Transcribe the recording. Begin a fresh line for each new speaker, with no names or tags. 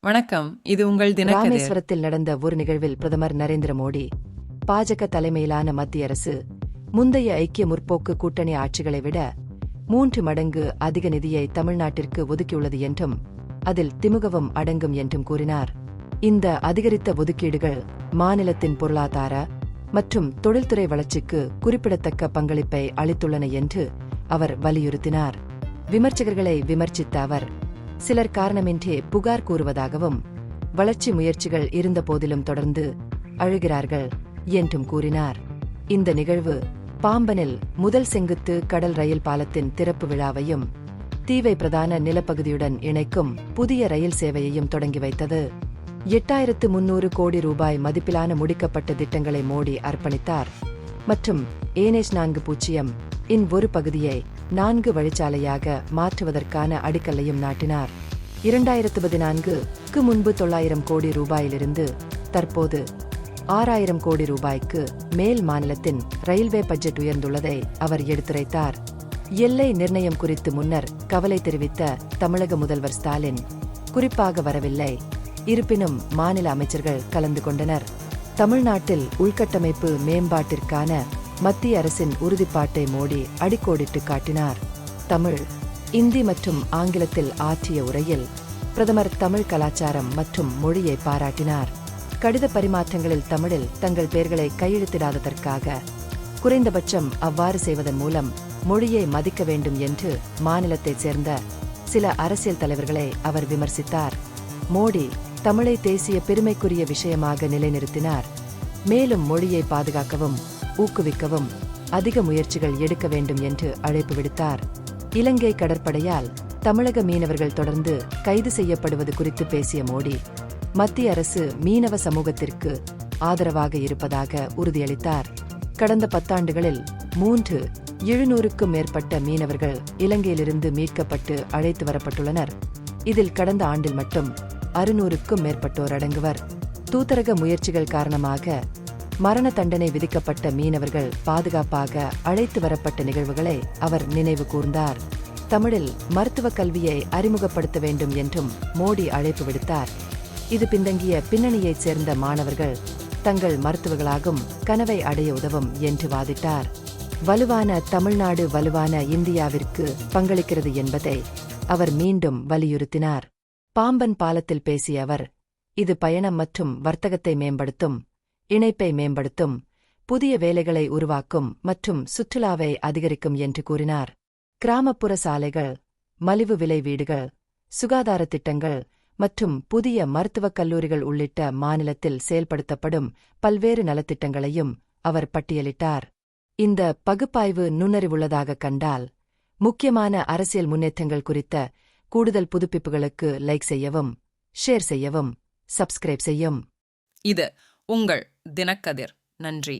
வணக்கம். இது உங்கள் தினக்கதிர்.
ராமேஸ்வரத்தில் நடந்த ஒரு நிகழ்வில் பிரதமர் நரேந்திர மோடி, பாஜக தலைமையிலான மத்திய அரசு முந்தைய ஐக்கிய முற்போக்கு கூட்டணி ஆட்சிகளை விட 3 மடங்கு அதிக நிதியை தமிழ்நாட்டிற்கு ஒதுக்கியுள்ளது என்றும் அதில் திமுகவும் அடங்கும் என்றும் கூறினார். இந்த அதிகரித்த ஒதுக்கீடுகள் மாநிலத்தின் பொருளாதார மற்றும் தொழில்துறை வளர்ச்சிக்கு குறிப்பிடத்தக்க பங்களிப்பை அளித்துள்ளன என்று அவர் வலியுறுத்தினார். விமர்சகர்களை விமர்சித்த அவர், சிலர் காரணமின்றி புகார் கூறுவதாகவும் வளர்ச்சி முயற்சிகள் இருந்தபோதிலும் தொடர்ந்து அழுகிறார்கள் என்றும் கூறினார். இந்த நிகழ்வு பாம்பனில் முதல் செங்குத்து கடல் ரயில் பாலத்தின் திறப்பு விழாவையும் தீவை பிரதான நிலப்பகுதியுடன் இணைக்கும் புதிய ரயில் சேவையையும் தொடங்கி வைத்தது. 8300 கோடி ரூபாய் மதிப்பிலான முடிக்கப்பட்ட திட்டங்களை மோடி அர்ப்பணித்தார் மற்றும் NH-40 இன் ஒரு பகுதியை 4 வழிச்சாலையாக மாற்றுவதற்கான அடிக்கல்லையும் நாட்டினார். 2014க்கு முன்பு 900 கோடி ரூபாயிலிருந்து தற்போது 6000 கோடி ரூபாய்க்கு மேல் மாநிலத்தின் ரயில்வே பட்ஜெட் உயர்ந்துள்ளதை அவர் எடுத்துரைத்தார். எல்லை நிர்ணயம் குறித்து முன்னர் கவலை தெரிவித்த தமிழக முதல்வர் ஸ்டாலின் குறிப்பாக வரவில்லை. இருப்பினும் மாநில அமைச்சர்கள் கலந்து கொண்டனர். தமிழ்நாட்டில் உள்கட்டமைப்பு மேம்பாட்டிற்கான மத்திய அரசின் உறுதிப்பாட்டை மோடி அடிக்கோடிட்டு காட்டினார். தமிழ், இந்தி மற்றும் ஆங்கிலத்தில் ஆற்றிய உரையில் பிரதமர் தமிழ் கலாச்சாரம் மற்றும் மொழியை பாராட்டினார். கடித பரிமாற்றங்களில் தமிழில் தங்கள் பெயர்களை கையெழுத்திடாததற்காக குறைந்தபட்சம் அவ்வாறு செய்வதன் மூலம் மொழியை மதிக்க வேண்டும் என்று மாநிலத்தைச் சேர்ந்த சில அரசியல் தலைவர்களை அவர் விமர்சித்தார். மோடி தமிழை தேசிய பெருமைக்குரிய விஷயமாக நிலைநிறுத்தினார். மேலும் மொழியை பாதுகாக்கவும் ஊக்குவிக்கவும் அதிக முயற்சிகள் எடுக்க வேண்டும் என்று அழைப்பு விடுத்தார். இலங்கை கடற்படையால் தமிழக மீனவர்கள் தொடர்ந்து கைது செய்யப்படுவது குறித்து பேசிய மோடி, மத்திய அரசு மீனவ சமூகத்திற்கு ஆதரவாக இருப்பதாக உறுதியளித்தார். கடந்த 10 ஆண்டுகளில் 700க்கும் மேற்பட்ட மீனவர்கள் இலங்கையிலிருந்து மீட்கப்பட்டு அழைத்து வரப்பட்டுள்ளனர். இதில் கடந்த ஆண்டில் மட்டும் 600க்கும் மேற்பட்டோர் அடங்குவர். தூதரக முயற்சிகள் காரணமாக மரண தண்டனை விதிக்கப்பட்ட மீனவர்கள் பாதுகாப்பாக அழைத்து வரப்பட்ட நிகழ்வுகளை அவர் நினைவு கூர்ந்தார். தமிழில் மருத்துவக் கல்வியை அறிமுகப்படுத்த வேண்டும் என்றும் மோடி அழைப்பு விடுத்தார். இது பின்தங்கிய பின்னணியைச் சேர்ந்த மாணவர்கள் தங்கள் மருத்துவர்களாகும் கனவை அடைய உதவும் என்று வாதிட்டார். வலுவான தமிழ்நாடு வலுவான இந்தியாவிற்கு பங்களிக்கிறது என்பதை அவர் மீண்டும் வலியுறுத்தினார். பாம்பன் பாலத்தில் பேசிய அவர், இது பயணம் மற்றும் வர்த்தகத்தை மேம்படுத்தும், இணைப்பை மேம்படுத்தும், புதிய வேலைகளை உருவாக்கும் மற்றும் சுற்றுலாவை அதிகரிக்கும் என்று கூறினார். கிராமப்புற சாலைகள், மலிவு விலை வீடுகள், சுகாதார திட்டங்கள் மற்றும் புதிய மருத்துவக் கல்லூரிகள் உள்ளிட்ட மாநிலத்தில் செயல்படுத்தப்படும் பல்வேறு நலத்திட்டங்களையும் அவர் பட்டியலிட்டார். இந்த பகுப்பாய்வு நுண்ணறிவுள்ளதாக கண்டால், முக்கியமான அரசியல் முன்னேற்றங்கள் குறித்த கூடுதல் புதுப்பிப்புகளுக்கு லைக் செய்யவும், ஷேர் செய்யவும், சப்ஸ்கிரைப் செய்யும்.
இது உங்கள் தினக்கதிர். நன்றி.